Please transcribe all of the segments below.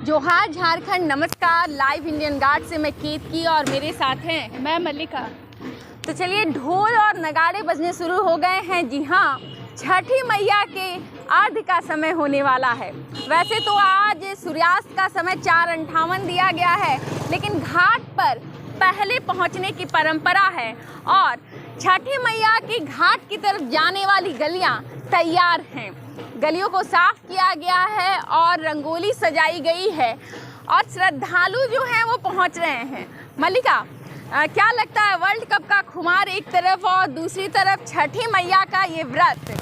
जोहार झारखंड, नमस्कार। Live Indian guard से मैं केतकी और मेरे साथ हैं मैं मल्लिका। तो चलिए, ढोल और नगाड़े बजने शुरू हो गए हैं। जी हाँ, छठी मैया के अर्घ का समय होने वाला है। वैसे तो आज सूर्यास्त का समय 4:58 दिया गया है, लेकिन घाट पर पहले पहुंचने की परंपरा है और छठी मैया की घाट की तरफ जाने वाली गलियां तैयार हैं। गलियों को साफ किया गया है और रंगोली सजाई गई है और श्रद्धालु जो हैं वो पहुंच रहे हैं। मल्लिका, क्या लगता है, वर्ल्ड कप का खुमार एक तरफ और दूसरी तरफ छठी मैया का ये व्रत,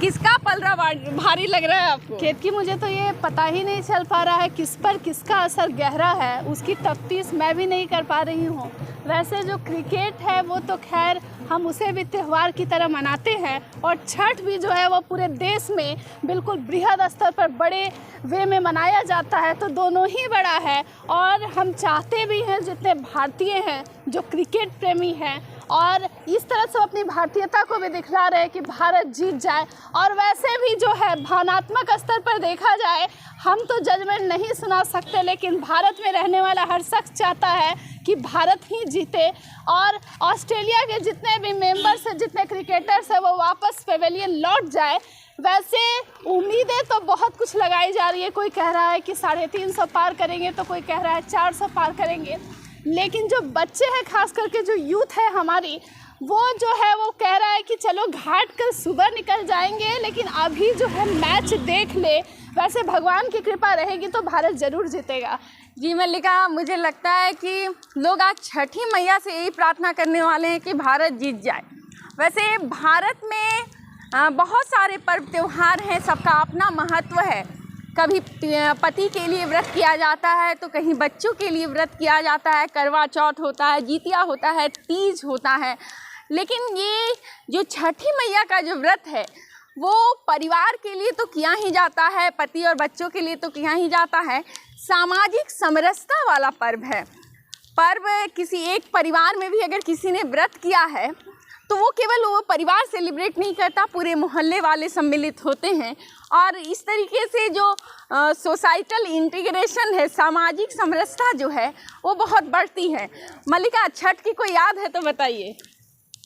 किसका पलड़ा भारी लग रहा है आपको? केतकी, मुझे तो ये पता ही नहीं चल पा रहा है किस पर किसका असर गहरा है। उसकी तफ्तीश मैं भी नहीं कर पा रही हूँ। वैसे जो क्रिकेट है वो तो खैर हम उसे भी त्यौहार की तरह मनाते हैं और छठ भी जो है वो पूरे देश में बिल्कुल बृहद स्तर पर बड़े वे में मनाया जाता है। तो दोनों ही बड़ा है और हम चाहते भी हैं, जितने भारतीय हैं जो क्रिकेट प्रेमी हैं और इस तरह से अपनी भारतीयता को भी दिखला रहे हैं कि भारत जीत जाए। और वैसे भी जो है भावनात्मक स्तर पर देखा जाए, हम तो जजमेंट नहीं सुना सकते, लेकिन भारत में रहने वाला हर शख्स चाहता है कि भारत ही जीते और ऑस्ट्रेलिया के जितने भी मेंबर्स हैं, जितने क्रिकेटर्स हैं, वो वापस पेवेलियन लौट जाए। वैसे उम्मीदें तो बहुत कुछ लगाई जा रही है। कोई कह रहा है कि 350 पार करेंगे, तो कोई कह रहा है 400 पार करेंगे। लेकिन जो बच्चे हैं, खास करके जो यूथ है हमारी, वो जो है वो कह रहा है कि चलो घाट कल सुबह निकल जाएंगे, लेकिन अभी जो है मैच देख ले। वैसे भगवान की कृपा रहेगी तो भारत ज़रूर जीतेगा। जी मल्लिका, मुझे लगता है कि लोग आज छठी मैया से यही प्रार्थना करने वाले हैं कि भारत जीत जाए। वैसे भारत में बहुत सारे पर्व त्यौहार हैं, सबका अपना महत्व है। कभी पति के लिए व्रत किया जाता है, तो कहीं बच्चों के लिए व्रत किया जाता है। करवा चौथ होता है, जितिया होता है, तीज होता है। लेकिन ये जो छठी मैया का जो व्रत है वो परिवार के लिए तो किया ही जाता है, पति और बच्चों के लिए तो किया ही जाता है। सामाजिक समरसता वाला पर्व है। पर्व किसी एक परिवार में भी अगर किसी ने व्रत किया है तो वो केवल वो परिवार सेलिब्रेट नहीं करता, पूरे मोहल्ले वाले सम्मिलित होते हैं और इस तरीके से जो सोसाइटल इंटीग्रेशन है, सामाजिक समरसता जो है वो बहुत बढ़ती है। मल्लिका, छठ की कोई याद है तो बताइए।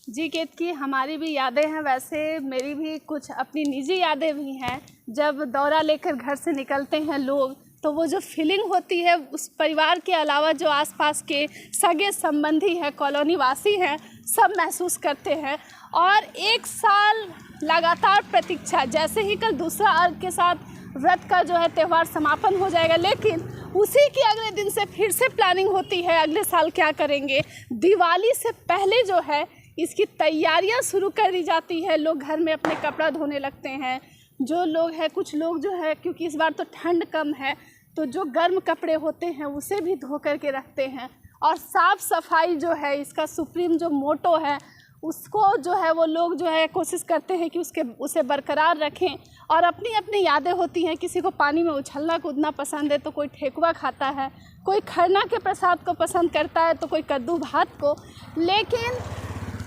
जी केतकी, हमारी भी यादें हैं। वैसे मेरी भी कुछ अपनी निजी यादें भी हैं। जब दौरा लेकर घर से निकलते हैं लोग, तो वो जो फीलिंग होती है उस परिवार के अलावा जो आसपास के सगे संबंधी हैं, कॉलोनी वासी हैं, सब महसूस करते हैं। और एक साल लगातार प्रतीक्षा, जैसे ही कल दूसरा अर्घ के साथ व्रत का जो है त्यौहार समापन हो जाएगा, लेकिन उसी के अगले दिन से फिर से प्लानिंग होती है अगले साल क्या करेंगे। दिवाली से पहले जो है इसकी तैयारियां शुरू कर दी जाती है। लोग घर में अपने कपड़ा धोने लगते हैं। जो लोग हैं, कुछ लोग जो है, क्योंकि इस बार तो ठंड कम है, तो जो गर्म कपड़े होते हैं उसे भी धो करके रखते हैं। और साफ़ सफाई जो है इसका सुप्रीम जो मोटो है, उसको जो है वो लोग जो है कोशिश करते हैं कि उसे बरकरार रखें। और अपनी अपनी यादें होती हैं। किसी को पानी में उछलना कूदना पसंद है तो कोई ठेकुआ खाता है, कोई खरना के प्रसाद को पसंद करता है तो कोई कद्दू भात को। लेकिन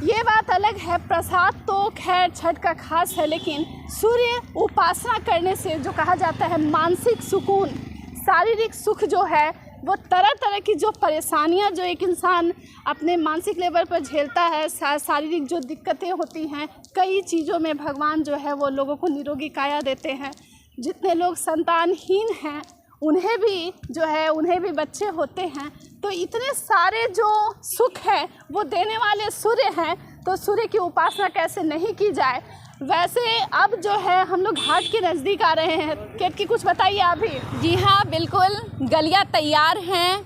ये बात अलग है, प्रसाद तो खैर छठ का खास है, लेकिन सूर्य उपासना करने से जो कहा जाता है मानसिक सुकून, शारीरिक सुख जो है, वो तरह तरह की जो परेशानियां जो एक इंसान अपने मानसिक लेवल पर झेलता है, शारीरिक जो दिक्कतें होती हैं, कई चीज़ों में भगवान जो है वो लोगों को निरोगी काया देते हैं। जितने लोग संतानहीन हैं उन्हें भी जो है, उन्हें भी बच्चे होते हैं, तो इतने सारे जो सुख हैं वो देने वाले सूर्य हैं, तो सूर्य की उपासना कैसे नहीं की जाए। वैसे अब जो है हम लोग घाट के नज़दीक आ रहे हैं। केतकी, कुछ बताइए आप भी। जी हाँ, बिल्कुल, गलियाँ तैयार हैं,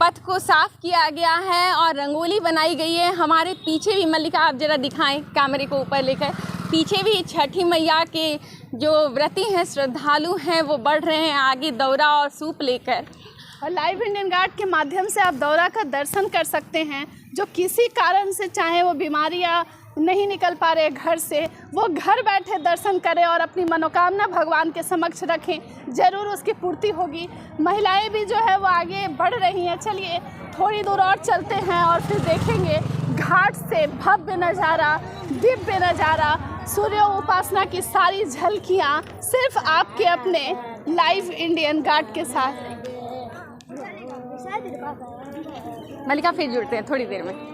पथ को साफ किया गया है और रंगोली बनाई गई है। हमारे पीछे भी, मल्लिका आप ज़रा दिखाएं कैमरे को ऊपर लेकर, पीछे भी छठी मैया के जो व्रती हैं, श्रद्धालु हैं, वो बढ़ रहे हैं आगे दौरा और सूप लेकर। और लाइव इंडियन गार्ड के माध्यम से आप दौरा का दर्शन कर सकते हैं। जो किसी कारण से, चाहे वो बीमारियाँ नहीं निकल पा रहे घर से, वो घर बैठे दर्शन करें और अपनी मनोकामना भगवान के समक्ष रखें, ज़रूर उसकी पूर्ति होगी। महिलाएं भी जो है वो आगे बढ़ रही हैं। चलिए थोड़ी दूर और चलते हैं और फिर देखेंगे घाट से भव्य नज़ारा, दिव्य नज़ारा, सूर्य उपासना की सारी झलकियाँ सिर्फ आपके अपने लाइव इंडियन गार्ड के साथ। मलिका फिर जुड़ते हैं थोड़ी देर में।